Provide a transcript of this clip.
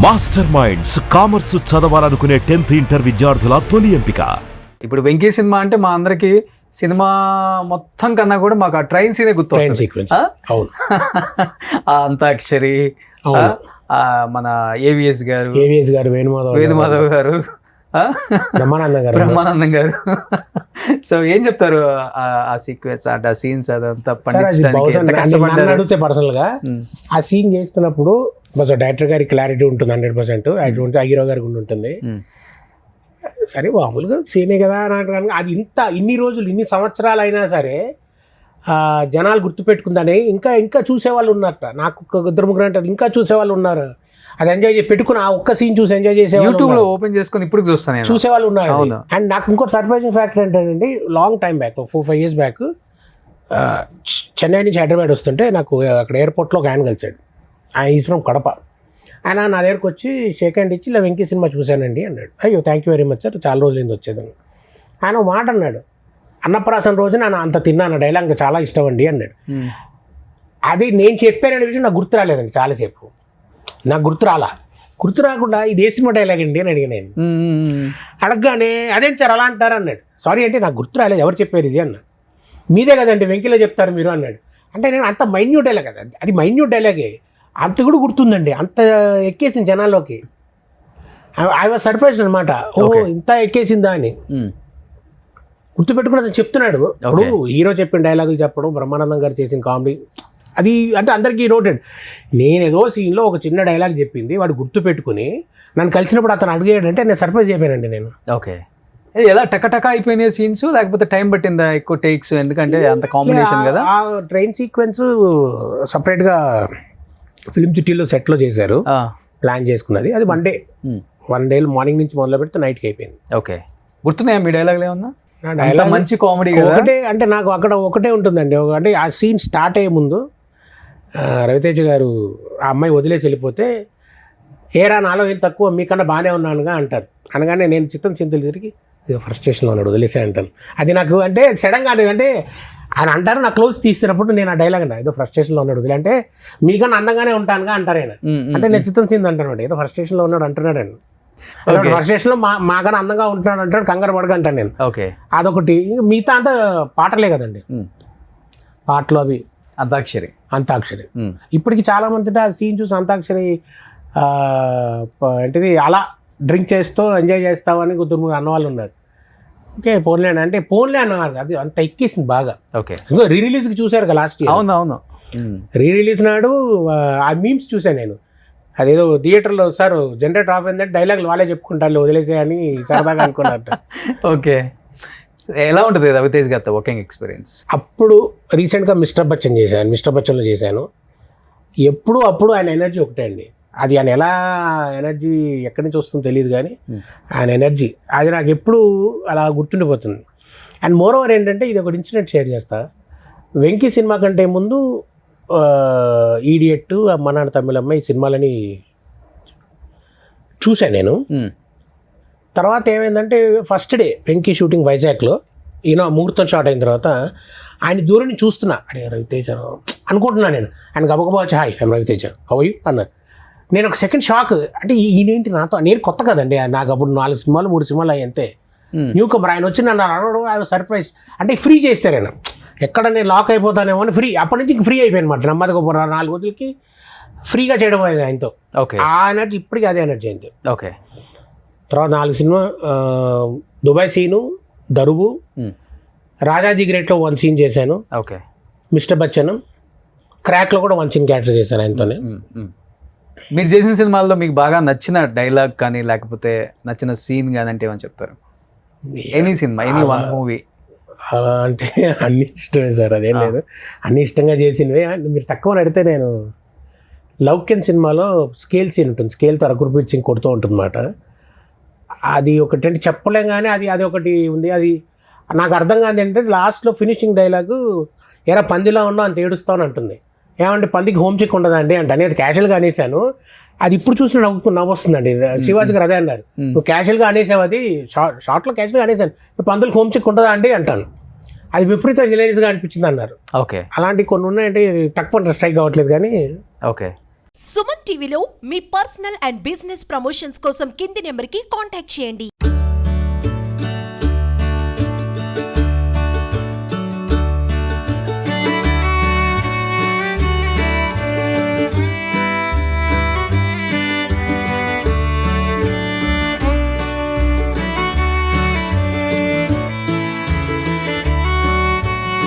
Master minds commerce చదవాలనుకునే 10th inter విద్యార్థుల తొలి ఎంపిక. ఇప్పుడు వెంకీ సినిమా అంటే మా అందరికి సినిమా మొత్తం కన్నా కూడా మాకు ఆ ట్రైన్ సీనే గుర్తొస్తుంది. ఆ అంతాక్షరి, మన ఏవిఎస్ గారు, వేణుమాధవ్ గారు, బ్రహ్మానందం గారు. సో ఏం చెప్తారు ఆ సీక్వెన్స్, ఆ సీన్స్ అదంతా పండించడానికి? అడిగితే పర్సనల్ గా ఆ సీన్ చేస్తున్నప్పుడు కొంచెం డైరెక్టర్ గారి క్లారిటీ ఉంటుంది 100%, ఆ హీరో గారికి ఉంటుంది. సరే మామూలుగా సీనే కదా అని అంటారు. అది ఇన్ని రోజులు ఇన్ని సంవత్సరాలు అయినా సరే జనాలు గుర్తుపెట్టుకుందని ఇంకా చూసేవాళ్ళు ఉన్నారట. నాకు ఇద్దరు ముగ్గురు అంటారు ఇంకా చూసేవాళ్ళు ఉన్నారు. అది ఎంజాయ్ పెట్టుకుని ఆ ఒక్క సీన్ చూసి ఎంజాయ్ చేసేవాళ్ళు, యూట్యూబ్ లో ఓపెన్ చేసుకొని ఇప్పుడు చూస్తాను చూసేవాళ్ళు ఉన్నారు. అండ్ నాకు ఇంకోటి సర్ప్రైజింగ్ ఫ్యాక్టర్ ఏంటంటే, long time back 4-5 years back Chennai నుంచి హైదరాబాద్ వస్తుంటే నాకు అక్కడ ఎయిర్పోర్ట్లో ఒక ఆయన కలిసాడు. Is from Kadapa. ఆయన నా దగ్గరకు వచ్చి షేక్ హ్యాండ్ ఇచ్చి ఇలా వెంకీ సినిమా చూశానండి అన్నాడు. అయ్యో thank you very much sir, చాలా రోజులైంది వచ్చేదని. ఆయన మాట అన్నాడు, అన్నప్రాసన రోజు నేను అంత తిన్నాను డైలాగ్ నాకు చాలా ఇష్టం అండి అన్నాడు. అది నేను చెప్పాననే విషయం నాకు గుర్తు రాలేదండి. చాలాసేపు నాకు గుర్తు రాకుండా ఇది ఏ సినిమా డైలాగ్ అండి అని అడిగాను. నేను అడగగానే అదేంటి సార్ అలా అంటారు అన్నాడు. సారీ అంటే నాకు గుర్తు రాలేదు, ఎవరు చెప్పారు ఇది అన్నా. మీదే కదండి వెంకీలో చెప్తారు మీరు అన్నాడు. అంటే నేను అంత మైన్యూట్ డైలాగ్ కదా, అది మైన్యూట్ డైలాగే, అంత కూడా గుర్తుందండి, అంత ఎక్కేసింది జనాల్లోకి. ఐ వాజ్ సర్ప్రైజ్ అనమాట. ఓ ఇంత ఎక్కేసిందా అని గుర్తుపెట్టుకుని అతను చెప్తున్నాడు. ఇప్పుడు హీరో చెప్పిన డైలాగులు చెప్పడం, బ్రహ్మానందం గారు చేసిన కామెడీ, అది అంటే అందరికీ నోటెడ్. నేను ఏదో సీన్లో ఒక చిన్న డైలాగ్ చెప్పింది వాడు గుర్తుపెట్టుకుని నన్ను కలిసినప్పుడు అతను అడిగాడంటే నేను సర్ప్రైజ్ అయిపోయానండి నేను. ఓకే, ఎలా టక అయిపోయినాయి సీన్స్, లేకపోతే టైం పట్టిందా ఎక్కువ టేక్స్? ఎందుకంటే అంత కాంబినేషన్ కదా. ఆ ట్రైన్ సీక్వెన్స్ సపరేట్గా ఫిల్మ్ సిటీలో సెట్లో చేశారు, ప్లాన్ చేసుకున్నది. అది వన్ డే మార్నింగ్ నుంచి మొదలు పెడితే నైట్కి అయిపోయింది. ఓకే, గుర్తున్నాయా మీ డైలాగ్లు ఏమన్నా? డైలాగ్ మంచి కామెడీ ఒకటే, అంటే నాకు అక్కడ ఒకటే ఉంటుందండి. అంటే ఆ సీన్ స్టార్ట్ అయ్యే ముందు రవితేజ గారు ఆ అమ్మాయి వదిలేసి వెళ్ళిపోతే, ఏరా నాలో ఏం తక్కువ మీకన్నా బాగానే ఉన్నానుగా అంటారు. అనగానే నేను చిత్తం చింతలు తిరిగి ఫ్రస్ట్రేషన్లో ఉన్నాడు వదిలేసే అంటాను. అది నాకు అంటే సడన్గా అంటే ఆయన అంటారు, నా క్లోజ్ తీసినప్పుడు నేను ఆ డైలాగ్ అన్నా ఏదో ఫ్రస్ట్రేషన్లో ఉన్నాడు వదిలే అంటే మీకన్నా అందంగానే ఉంటానుగా అంటారు ఆయన. అంటే నేను చిత్తం చింది అంటాను, ఏదో ఫ్రస్ట్రేషన్లో ఉన్నాడు అంటున్నాడు ఆయన. ఫ్రస్ట్రేషన్లో మాకన్నా అందంగా ఉంటున్నాడు అంటాడు, కంగారు పడగా అంటాను నేను. ఓకే, అదొకటి. మిగతా అంతా పాటలే కదండి, పాటలు అవి. అంతాక్షరి ఇప్పటికి చాలా మంది ఆ సీన్ చూసి అంతాక్షరి ఏంటిది అలా డ్రింక్ చేస్తూ ఎంజాయ్ చేస్తామని కొద్దిగా అన్నవాళ్ళు ఉన్నారు. ఓకే పోన్లే అంటే పోన్లే అన్నవారు, అది అంత ఎక్కేసింది బాగా. ఓకే, ఇంకో రిలీజ్కి చూశారు కదా లాస్ట్ ఇయర్. అవును రిలీజ్ నాడు ఆ మీమ్స్ చూసాను నేను. అదేదో థియేటర్లో సార్ జనరేటర్ ఆఫ్ అయిందంటే డైలాగులు వాళ్ళే చెప్పుకుంటారు వదిలేసే అని సరదాగా అనుకున్నట్టు. ఓకే, ఎలా ఉంటుంది రవితేజ్ గారితో వర్కింగ్ ఎక్స్పీరియన్స్? అప్పుడు రీసెంట్గా మిస్టర్ బచ్చన్లో చేశాను. అప్పుడు ఆయన ఎనర్జీ ఒకటే అండి. అది ఆయన ఎలా ఎనర్జీ ఎక్కడి నుంచి వస్తుందో తెలియదు కానీ ఆయన ఎనర్జీ అది నాకు ఎప్పుడు అలా గుర్తుండిపోతుంది. అండ్ మోర్ ఓవర్ ఏంటంటే, ఇది ఒక ఇన్సిడెంట్ షేర్ చేస్తా. వెంకీ సినిమా కంటే ముందు ఈడియట్, అమ్మ నాన్న తమిళమ్మ ఈ సినిమాలని చూశాను నేను. తర్వాత ఏమైందంటే, ఫస్ట్ డే వెంకీ షూటింగ్ వైజాగ్లో, ఈయన ముహూర్తం షాట్ అయిన తర్వాత ఆయన దూరం నుంచి చూస్తున్నా, అరే రవితేజ అనుకుంటున్నాను నేను. ఆయన గబగబా వచ్చి hi I'm Raviteja how are you అన్నారు. నేను ఒక సెకండ్ షాక్, అంటే ఈయనేంటి నాతో, నేను కొత్త కదండి నాకు అప్పుడు 4 సినిమాలు 3 సినిమాలు అయ్యి అంతే, న్యూ కమర్. ఆయన వచ్చి నన్ను అడగడం ఐ వాజ్ సర్ప్రైజ్. అంటే ఫ్రీ చేస్తారు ఆయన, ఎక్కడ నేను లాక్ అయిపోతానేమో అని ఫ్రీ. అప్పటి నుంచి ఇంక ఫ్రీ అయిపోయాను అనమాట. నెమ్మదిగా 4 రోజులకి ఫ్రీగా చేయడం అయింది ఆయనతో. ఆ ఎనర్జీ ఇప్పటికీ అదే ఎనర్జీ అయింది. ఓకే, తర్వాత 4 సినిమా, దుబాయ్ సీను, దరువు, రాజాజీ గ్రేట్లో 1 సీన్ చేశాను. ఓకే, మిస్టర్ బచ్చన్, క్రాక్లో కూడా 1 సీన్ క్యారెక్టర్ చేశాను ఆయనతోనే. మీరు చేసిన సినిమాల్లో మీకు బాగా నచ్చిన డైలాగ్ కానీ లేకపోతే నచ్చిన సీన్ కానీ అంటే ఏమని చెప్తారు? Any cinema, any one movie. అలా అంటే అన్ని ఇష్టమే సార్, అదేం లేదు, అన్ని ఇష్టంగా చేసినవే. మీరు తక్కువ అడిగితే నేను లౌక్యన్ సినిమాలో స్కేల్ సీన్ ఉంటుంది, స్కేల్తో రఘుపీర్ సింగ్ కొడుతూ ఉంటుంది అన్నమాట. అది ఒకటి అంటే చెప్పలేం కానీ అది ఒకటి ఉంది. అది నాకు అర్థం కాదు ఏంటంటే, లాస్ట్లో ఫినిషింగ్ డైలాగు ఎరా పందిలో ఉన్నా అంత ఏడుస్తాను అంటుంది. ఏమంటే పందికి హోమ్ చెక్ ఉండదండి అంటే, అనేది క్యాషువల్గా అనేసాను. అది ఇప్పుడు చూసిన నవ్వు వస్తుందండి. శ్రీవాస్ గారు అదే అన్నారు, నువ్వు క్యాషువల్గా అనేసావు, అది షార్ట్లో క్యాషువల్గా అనేసాను, పందులకు హోమ్ చెక్ ఉంటుందా అండి అంటాను. అది విపరీత రిలయన్స్గా అనిపించింది అన్నారు. ఓకే, అలాంటి కొన్ని ఉన్నాయంటే తక్కువ స్ట్రైక్ అవ్వట్లేదు కానీ. ఓకే, సుమన్ టీవీలో మీ పర్సనల్ అండ్ బిజినెస్ ప్రమోషన్స్ కోసం కింది నెంబర్కి కాంటాక్ట్ చేయండి.